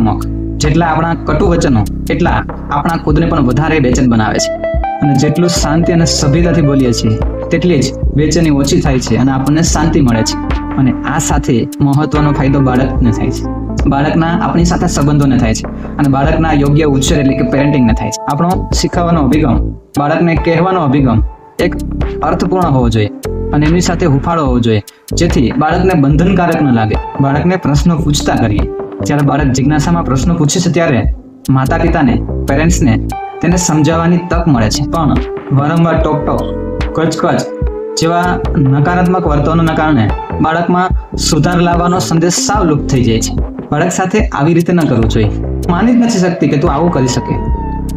આક્રમક, જેટલા આપણા કટુ વચનો એટલા આપણા ખુદને પણ વધારે બેચેન બનાવે છે. અને જેટલું શાંતિ અને સભ્યતાથી બોલીએ છીએ તેટલી જ બેચેની ઓછી થાય છે અને આપણને શાંતિ મળે છે. અને આ સાથે મહત્વનો ફાયદો બાળકને થાય છે. બાળકના આપણી સાથે સંબંધોને થાય છે અને બાળકના યોગ્ય ઉછેર એટલે કે પેરેન્ટિંગને થાય છે. આપણો શીખવાનો અભિગમ, બાળકને કહેવાનો અભિગમ એક અર્થપૂર્ણ હોવો જોઈએ અને એમની સાથે હુફાળો હોવો જોઈએ, જેથી બાળકને બંધનકારક ન લાગે. બાળકને પ્રશ્નો પૂછતા કરીએ. જ્યારે બાળક જિજ્ઞાસામાં પ્રશ્નો પૂછે છે ત્યારે માતા પિતાને, પેરેન્ટ્સને તેને સમજાવવાની તક મળે છે. પણ વારંવાર ટોક કચ જેવા નકારાત્મક વર્તનોના કારણે બાળકમાં સુધાર લાવવાનો સંદેશ સાવ લુપ્ત થઈ જાય છે. બાળક સાથે આવી રીતે ન કરવું જોઈએ. માની જ નથી શકતી કે તું આવું કરી શકે.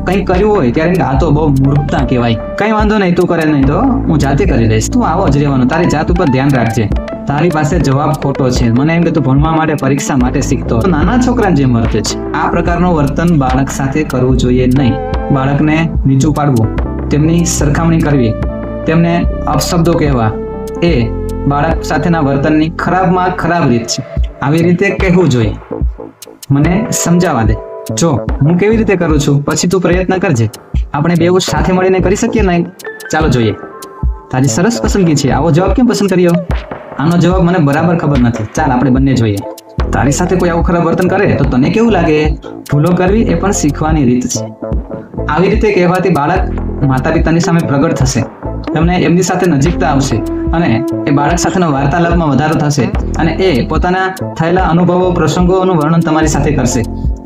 કંઈ કર્યું હોય ત્યારે આ તો બહુ મૂર્ખતા કહેવાય. કંઈ વાંધો નહીં, તું કરે નહીં તો હું જાતે કરી લઈશ. તું આવો જ રહેવાનો, તારી જાત ઉપર ધ્યાન રાખજે. તારી પાસે જવાબ ખોટો છે. મને એમ કે તું ભણવા માટે, પરીક્ષા માટે શીખતો. નાના છોકરાને જેમ વર્તે છે. આ પ્રકારનું વર્તન બાળક સાથે કરવું જોઈએ નહીં. બાળકને નીચું પાડવું, તેમની સરખામણી કરવી, તેમને અપશબ્દો કહેવા એ બાળક સાથેના વર્તનની ખરાબમાં ખરાબ રીત છે. આવી રીતે કહેવું જોઈએ, મને સમજાવવા દે. જો હું કેવી રીતે કરું છું પછી તું પ્રયત્ન કરજે. આપણે બેઉ સાથે મળીને કરી શકીએ ને? ચાલો જોઈએ. તારી સરસ પસંદગી છે. આવો જવાબ કેમ પસંદ કર્યો? આનો જવાબ મને બરાબર ખબર નથી. ચાલ આપણે બંને જોઈએ. તારી સાથે કોઈ આવું ખરાબ વર્તન કરે તો તને કેવું લાગે? ભૂલો કરવી એ પણ શીખવાની રીત છે. આવી રીતે કહેવાથી બાળક માતા પિતાની સામે પ્રગટ થશે, તમને એમની સાથે નજીકતા આવશે અને એ બાળક સાથેનો વાર્તાલાપમાં વધારો થશે અને એ પોતાના થયેલા અનુભવો, પ્રસંગોનું વર્ણન તમારી સાથે કરશે,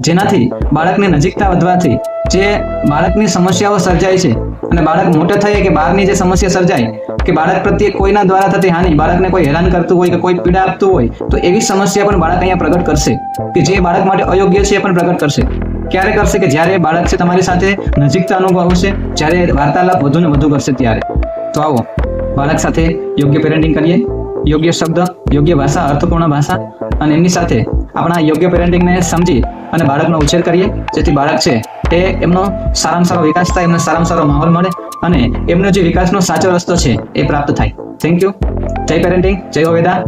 જેનાથી બાળકની નજીકતા વધવાથી જે બાળકની સમસ્યાઓ સર્જાય છે અને બાળક મોટો થાય કે બહારની જે સમસ્યા સર્જાય કે બાળક પ્રત્યે કોઈના દ્વારા થતી હાનિ, બાળકને કોઈ હેરાન કરતું હોય કે કોઈ પીડા આપતું હોય તો એવી સમસ્યા પણ બાળક અહીંયા પ્રગટ કરશે કે જે બાળક માટે અયોગ્ય છે એ પણ પ્રગટ કરશે. ક્યારે કરશે? કે જ્યારે બાળક છે તમારી સાથે નજીકતા અનુભવશે, જ્યારે વાર્તાલાપ વધુ ને વધુ કરશે ત્યારે. તો આવો બાળક સાથે યોગ્ય પેરેન્ટિંગ કરીએ. યોગ્ય શબ્દ, યોગ્ય ભાષા, અર્થપૂર્ણ ભાષા અને એમની સાથે આપણા યોગ્ય પેરેન્ટિંગને સમજી અને બાળકનો ઉછેર કરીએ, જેથી બાળક છે એ એમનો સારામાં સારો વિકાસ થાય, એમને સારામાં સારો માહોલ મળે અને એમનો જે વિકાસનો સાચો રસ્તો છે એ પ્રાપ્ત થાય. Thank you. જય પેરેન્ટિંગ, જય હોવેદા.